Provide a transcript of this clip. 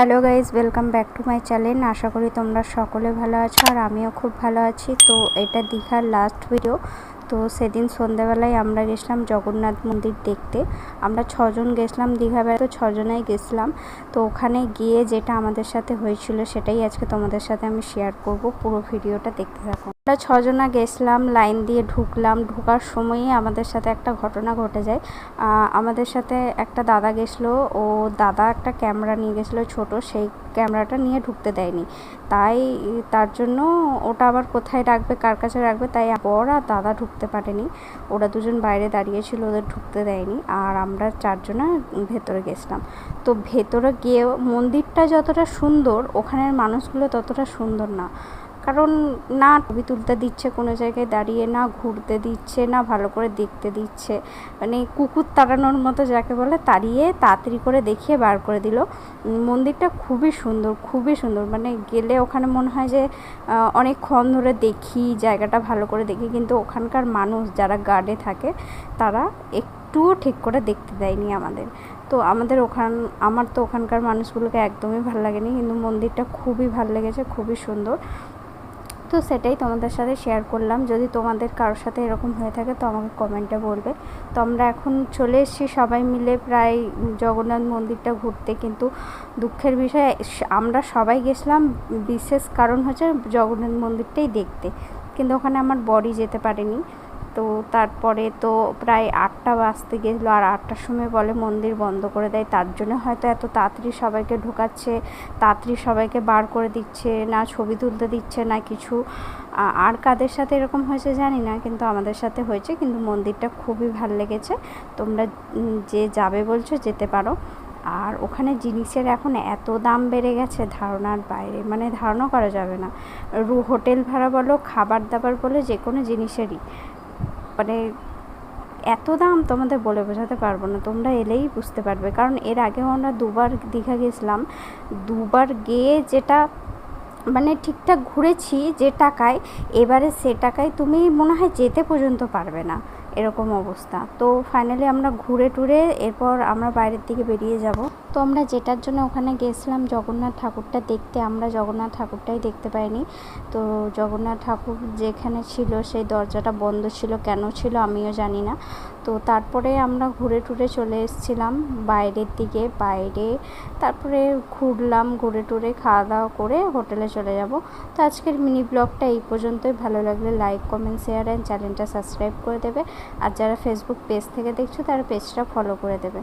Hello guys, welcome back to my channel. আশা করি তোমরা সকলে ভালো আছো আর আমিও খুব ভালো আছি। তো এটা দীঘার লাস্ট ভিডিও। তো সেদিন সন্ধ্যাবেলায় আমরা গেছিলাম জগন্নাথ মন্দির দেখতে। আমরা 6জন গেছিলাম দীঘা বেড়াতে, 6জনাই গেছিলাম। তো ওখানে গিয়ে যেটা আমাদের সাথে হয়েছিল সেটাই আজকে তোমাদের সাথে আমি শেয়ার করব। পুরো ভিডিওটা দেখতে থাকো। আমরা 6জনা গেছিলাম, লাইন দিয়ে ঢুকলাম। ঢোকার সময়ই আমাদের সাথে একটা ঘটনা ঘটে যায়। আমাদের সাথে একটা দাদা গেছিলো, ও দাদা একটা ক্যামেরা নিয়ে গেছিলো ছোট, সেই ক্যামেরাটা নিয়ে ঢুকতে দেয়নি। তার জন্য ওটা আবার কোথায় রাখবে, কার কাছে রাখবে, তাই বর আর দাদা ঢুকতে পারেনি। ওরা দুজন বাইরে দাঁড়িয়েছিল, ওদের ঢুকতে দেয়নি। আর আমরা 4জনা ভেতরে গেছিলাম। তো ভেতরে গিয়ে মন্দিরটা যতটা সুন্দর, ওখানের মানুষগুলো ততটা সুন্দর না। কারণ না ছবি তুলতে দিচ্ছে কোনো জায়গায় দাঁড়িয়ে, না ঘুরতে দিচ্ছে, না ভালো করে দেখতে দিচ্ছে। মানে কুকুর তাড়ানোর মতো যাকে বলে, তাড়িয়ে তাড়াতাড়ি করে দেখিয়ে বার করে দিল। মন্দিরটা খুবই সুন্দর, খুবই সুন্দর। মানে গেলে ওখানে মনে হয় যে অনেকক্ষণ ধরে দেখি, জায়গাটা ভালো করে দেখি। কিন্তু ওখানকার মানুষ যারা গার্ডে থাকে, তারা একটুও ঠিক করে দেখতে দেয়নি আমাদের। তো আমার তো ওখানকার মানুষগুলোকে একদমই ভালো লাগেনি, কিন্তু মন্দিরটা খুবই ভালো লেগেছে, খুবই সুন্দর। তো সেটাই তোমাদের সাথে শেয়ার করলাম। যদি তোমাদের কারোর সাথে এরকম হয়ে থাকে তো আমাকে কমেন্টে বলবে। তো আমরা এখন চলে এসেছি সবাই মিলে প্রায় জগন্নাথ মন্দিরটা ঘুরতে। কিন্তু দুঃখের বিষয়, আমরা সবাই গেছিলাম বিশেষ কারণ হচ্ছে জগন্নাথ মন্দিরটাই দেখতে, কিন্তু ওখানে আমার বরই যেতে পারেনি। তো তারপরে তো প্রায় 8টা বাজতে গেছিলো, আর 8টার সময় বলে মন্দির বন্ধ করে দেয়। তার জন্য হয়তো এত তাড়াতাড়ি সবাইকে ঢোকাচ্ছে, তাড়াতাড়ি সবাইকে বার করে দিচ্ছে, না ছবি তুলতে দিচ্ছে না কিছু। আর কাদের সাথে এরকম হয়েছে জানি না, কিন্তু আমাদের সাথে হয়েছে। কিন্তু মন্দিরটা খুবই ভালো লেগেছে। তোমরা যে যাবে বলছো যেতে পারো। আর ওখানে জিনিসের এখন এত দাম বেড়ে গেছে, ধারণার বাইরে, মানে ধারণা করা যাবে না। হোটেল ভাড়া বলো, খাবার দাবার বলো, যে কোনো জিনিসেরই মানে এত দাম তোমাদের বলে বোঝাতে পারবো না। তোমরা এলেই বুঝতে পারবে। কারণ এর আগেও আমরা 2বার দীঘা গেছিলাম। 2বার গিয়ে যেটা মানে ঠিকঠাক ঘুরেছি যে টাকায়, এবারে সে টাকায় তুমি মনে হয় যেতে পর্যন্ত পারবে না, এরকম অবস্থা। তো ফাইনালি আমরা ঘুরে টুরে এরপর আমরা বাইরের দিকে বেরিয়ে যাব। তো আমরা যেটার জন্য ওখানে গেছিলাম জগন্নাথ ঠাকুরটা দেখতে, আমরা জগন্নাথ ঠাকুরটাই দেখতে পাইনি। তো জগন্নাথ ঠাকুর যেখানে ছিল সেই দরজাটা বন্ধ ছিল, কেন ছিল আমিও জানি না। তো তারপরে আমরা ঘুরে টুরে চলে এসেছিলাম বাইরের দিকে। তারপরে ঘুরলাম, ঘুরে টুরে খাওয়া দাওয়া করে হোটেলে চলে যাব। তো আজকের মিনি ব্লগটা এই পর্যন্তই। ভালো লাগলে লাইক, কমেন্ট, শেয়ার অ্যান্ড চ্যানেলটা সাবস্ক্রাইব করে দেবে। আর যারা ফেসবুক পেজ থেকে দেখছো তারা পেজটা ফলো করে দেবে।